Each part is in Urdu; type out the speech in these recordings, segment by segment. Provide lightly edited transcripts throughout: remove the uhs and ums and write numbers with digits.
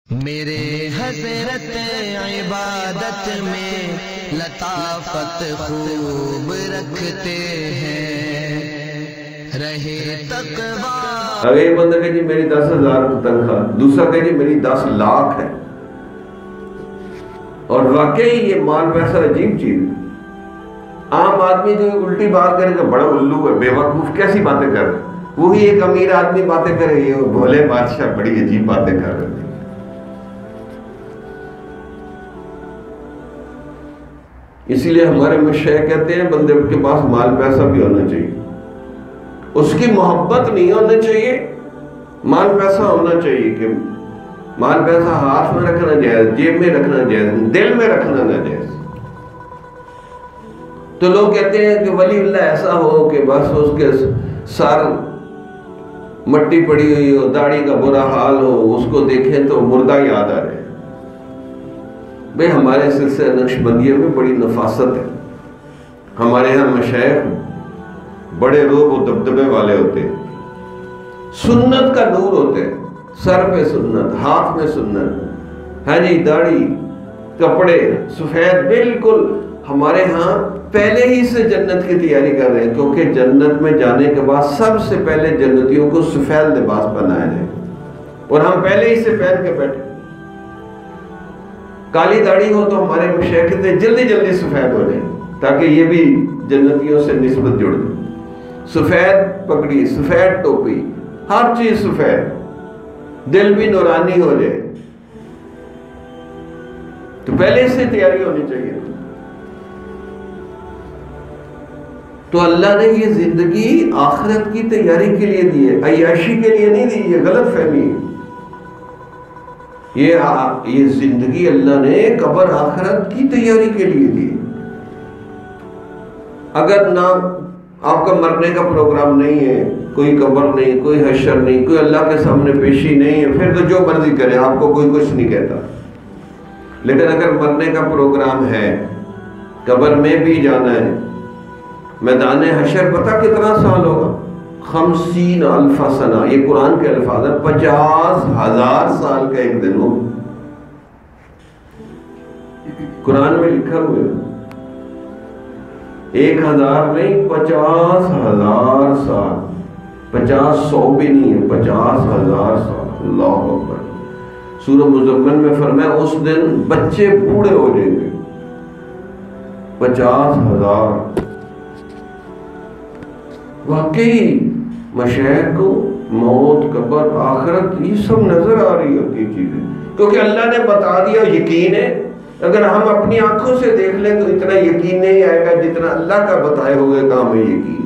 میرے حضرت عبادت میں لطافت خوب رکھتے ہیں، رہے تقویٰ۔ اگر یہ بندہ کہ جی میری 10,000 تنخواہ، دوسرا کہ جی میری 10 لاکھ ہے، اور واقعی یہ مال پیسہ عجیب چیز ہے۔ عام آدمی جو الٹی بات کرے کہ بڑا الو ہے، بے وقوف، کیسی باتیں کر رہے، وہی ایک امیر آدمی باتیں کرے، یہ بھولے بادشاہ بڑی عجیب باتیں کر رہے ہیں۔ اسی لیے ہمارے مشایخ کہتے ہیں بندے کے پاس مال پیسہ بھی ہونا چاہیے، اس کی محبت نہیں ہونا چاہیے، مال پیسہ ہونا چاہیے کہ مال پیسہ ہاتھ میں رکھنا جائز، جیب میں رکھنا جائز، دل میں رکھنا نہ جائز۔ تو لوگ کہتے ہیں کہ ولی اللہ ایسا ہو کہ بس اس کے سر مٹی پڑی ہوئی ہو، داڑھی کا برا حال ہو، اس کو دیکھیں تو مردہ یاد آ رہے۔ بھئی ہمارے سلسلہ نقشبندیہ میں بڑی نفاست ہے، ہمارے ہاں مشایخ بڑے روب و دبدبے والے ہوتے ہیں، سنت کا نور ہوتے ہیں، سر پہ سنت، ہاتھ میں سنت، ہاں جی داڑھی، کپڑے سفید، بالکل ہمارے ہاں پہلے ہی سے جنت کی تیاری کر رہے ہیں، کیونکہ جنت میں جانے کے بعد سب سے پہلے جنتیوں کو سفید لباس پہنایا جائے، اور ہم پہلے ہی سے پہن کے بیٹھے۔ کالی داڑھی ہو تو ہمارے مشایخ کہتے ہیں جلدی جلدی سفید ہو جائے تاکہ یہ بھی جنتیوں سے نسبت جڑ جائے۔ سفید پگڑی، سفید ٹوپی، ہر چیز سفید، دل بھی نورانی ہو جائے، تو پہلے سے تیاری ہونی چاہیے۔ تو اللہ نے یہ زندگی آخرت کی تیاری کے لیے دی ہے، عیاشی کے لیے نہیں دی، یہ غلط فہمی ہے۔ یہ زندگی اللہ نے قبر آخرت کی تیاری کے لیے دی۔ اگر نہ آپ کا مرنے کا پروگرام نہیں ہے، کوئی قبر نہیں، کوئی حشر نہیں، کوئی اللہ کے سامنے پیشی نہیں ہے، پھر تو جو مرضی کرے، آپ کو کوئی کچھ نہیں کہتا۔ لیکن اگر مرنے کا پروگرام ہے، قبر میں بھی جانا ہے، میدان حشر پتہ کتنا سال ہوگا؟ 50,000 سنہ، یہ قرآن کے الفاظ ہیں، 50,000 سال کا ایک دن ہو، قرآن میں لکھا ہوئے 1,000 نہیں، 50,000 سال، 50 بھی نہیں ہے، 50,000 سال، اللہ اکبر۔ سورہ مزمل میں فرمایا اس دن بچے بوڑھے ہو جائیں گے، 50,000۔ واقعی مشایخ کو موت، قبر، آخرت یہ سب نظر آ رہی ہوتی چیزیں، کیونکہ اللہ نے بتا دیا، یقین ہے۔ اگر ہم اپنی آنکھوں سے دیکھ لیں تو اتنا یقین نہیں آئے گا جتنا اللہ کا بتائے ہوئے کام میں یقین۔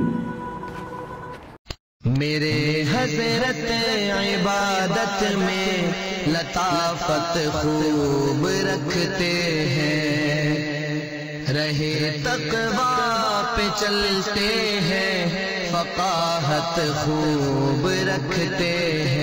میرے حضرت عبادت میں لطافت خوب رکھتے ہیں، رہے تقویٰ پہ چلتے ہیں، فقاہت خوب رکھتے ہیں۔